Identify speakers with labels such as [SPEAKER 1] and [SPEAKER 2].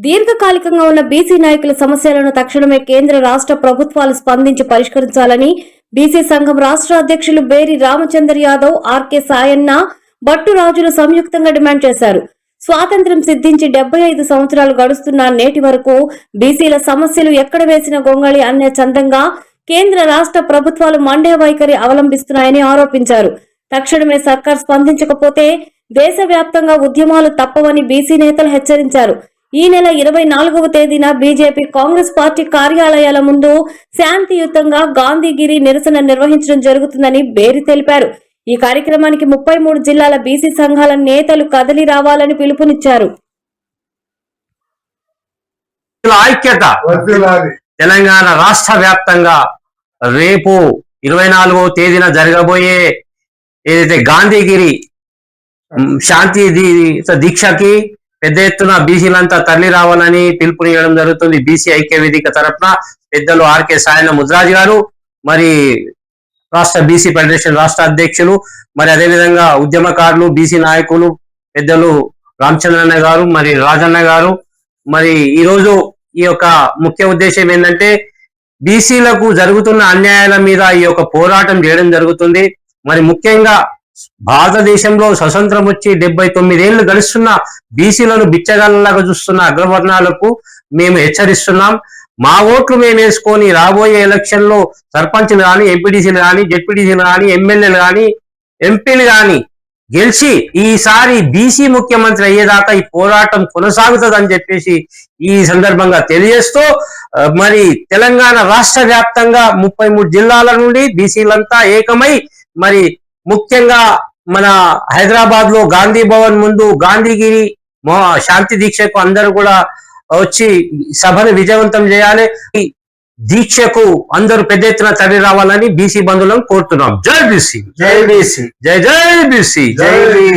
[SPEAKER 1] దీర్ఘకాలికంగా ఉన్న బీసీ నాయకుల సమస్యలను తక్షణమే కేంద్ర రాష్ట్ర ప్రభుత్వాలు స్పందించి పరిష్కరించాలని బీసీ సంఘం రాష్ట్ర అధ్యక్షులు బేరి రామచందర్ యాదవ్, ఆర్కే సాయన్న, బట్టు రాజులు సంయుక్తంగా డిమాండ్ చేశారు. స్వాతంత్ర్యం సిద్ధించి 75 సంవత్సరాలు గడుస్తున్న నేటి వరకు బీసీల సమస్యలు ఎక్కడ వేసిన గొంగళి అనే చందంగా కేంద్ర రాష్ట్ర ప్రభుత్వాలు మండే వైఖరి అవలంబిస్తున్నాయని ఆరోపించారు. తక్షణమే సర్కార్ స్పందించకపోతే దేశవ్యాప్తంగా ఉద్యమాలు తప్పవని బీసీ నేతలు హెచ్చరించారు. ఈ నెల 24వ తేదీన బీజేపీ, కాంగ్రెస్ పార్టీ కార్యాలయాల ముందు శాంతియుతంగా గాంధీగిరి నిరసన నిర్వహించడం జరుగుతుందని బేరి తెలిపారు. ఈ కార్యక్రమానికి 33 జిల్లాల బీసీ సంఘాల నేతలు కదలి రావాలని పిలుపునిచ్చారు.
[SPEAKER 2] ఐక్యత తెలంగాణ రాష్ట్ర వ్యాప్తంగా రేపు 24వ తేదీన జరగబోయే ఏదైతే గాంధీగిరి శాంతి దీక్షకి పెద్ద ఎత్తున బీసీలంతా తరలి రావాలని పిలుపునియడం జరుగుతుంది. బీసీ ఐక్య వేదిక తరఫున పెద్దలు ఆర్కే సాయన్న ముద్రాజ్ గారు, మరి రాష్ట్ర బీసీ ఫెడరేషన్ రాష్ట్ర అధ్యక్షులు, మరి అదేవిధంగా ఉద్యమకారులు, బీసీ నాయకులు పెద్దలు రామచంద్రన్న గారు, మరి రాజన్న గారు, మరి ఈరోజు ఈ యొక్క ముఖ్య ఉద్దేశం ఏంటంటే బీసీలకు జరుగుతున్న అన్యాయాల మీద ఈ యొక్క పోరాటం చేయడం జరుగుతుంది. మరి ముఖ్యంగా భారతదేశంలో స్వతంత్రం వచ్చి 79 ఏళ్లు గడుస్తున్న బీసీలను బిచ్చగాళ్ళలాగా చూస్తున్న అగ్రవర్ణాలకు మేము హెచ్చరిస్తున్నాం. మా ఓట్లు మేము వేసుకొని రాబోయే ఎలక్షన్ లో సర్పంచ్లు కానీ, ఎంపీటీసీలు కానీ, జెడ్పీటీసీలు కానీ, ఎమ్మెల్యేలు కానీ, ఎంపీలు కానీ గెలిచి ఈసారి బీసీ ముఖ్యమంత్రి అయ్యేదాకా ఈ పోరాటం కొనసాగుతుందని చెప్పేసి ఈ సందర్భంగా తెలియజేస్తూ, మరి తెలంగాణ రాష్ట్ర వ్యాప్తంగా 33 జిల్లాల నుండి బీసీలంతా ఏకమై మరి ముఖ్యంగా మన హైదరాబాద్ లో గాంధీ భవన్ ముందు గాంధీగిరి శాంతి దీక్షకు అందరూ కూడా వచ్చి సభను విజయవంతం చేయాలి. ఈ దీక్షకు అందరూ పెద్ద ఎత్తున తరలి రావాలని బీసీ బంధువులను కోరుతున్నాం. జై బీసీ, జై బీసీ, జై జై బీసీ, జై బీసీ.